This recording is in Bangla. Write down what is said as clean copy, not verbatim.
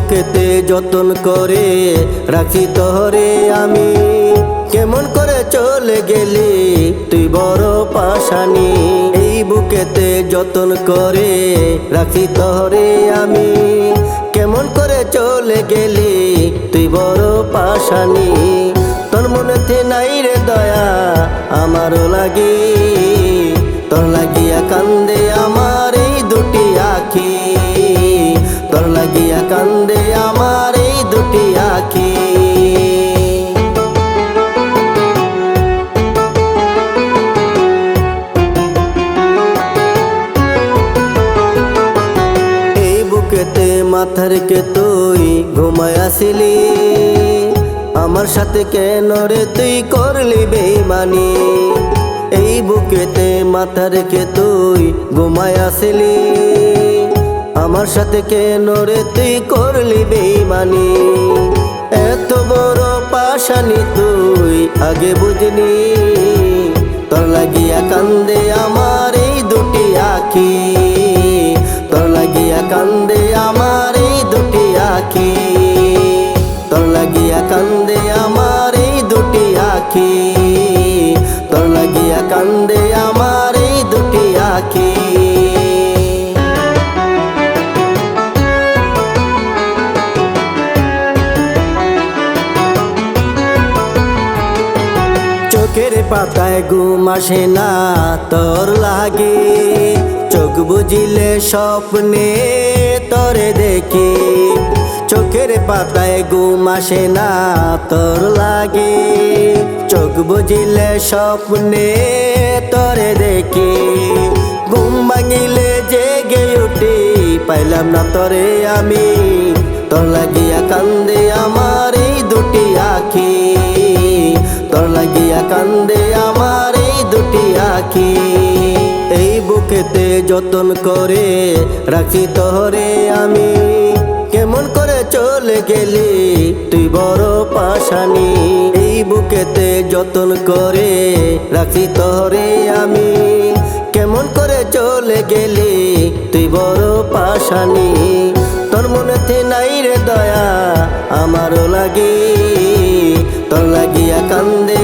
বুকেতে যতন করে রাখি তোরে আমি, কেমন করে চলে গেলি তুই বড় পাশানি। এই বুকেতে যতন করে রাখি তোরে আমি, কেমন করে চলে গেলি তুই বড় পাশানি। তোর মনেতে নাই রে দয়া আমারও লাগি, তোর লাগিয়া কান্দে আমার এই দুটি আখি, তোর লাগিয়া কান্দে আমার এই দুটি আখি। এই বুকেতে মাথা রেখে তুই ঘুমায় আসিলি, আমার সাথে কেন রে তুই করলি বেইমানি। এই বুকেতে মাথা রেখে তুই ঘুমায় আসিলি, আমার সাথে কেন রে তুই করলি বেইমানি। এত বড় পাশানি তুই আগে বুঝনি, তোর লাগিয়া কান্দে আমার এই দুটি আখি, তোর লাগিয়া কান্দে আমার এই দুটি আখি, তোর লাগিয়া কান্দে আমার এই দুটি আখি, তোর লাগিয়া কান্দে আমার এই দুটি আখি। চোখের পাতায় ঘুম আসে না তোর লাগে, চোখ বুঝিলে স্বপ্নে তোরে দেখি। চোখের পাতায় ঘুম আসে না তোর লাগে, চোখ বুঝিলে স্বপ্নে তোরে দেখি। ঘুম ভাঙিলে জেগে উঠি পাইলাম না তোরে আমি, তোর লাগিয়া কান্দে আমার এই দুটি আখি, তোর লাগিয়া কান্দে আমার এই দুটি আখি। এই বুকেতে যতন করে রাখি তোরে আমি, কেমন করে চলে গেলি তুই বড় পাশানি। এই বুকেতে যতন করে রাখি তোরে আমি, কেমন করে চলে গেলি তুই বড় পাশানি। তোর মনেতে নাই রে দয়া আমারও লাগি, তোর লাগিয়া কান্দে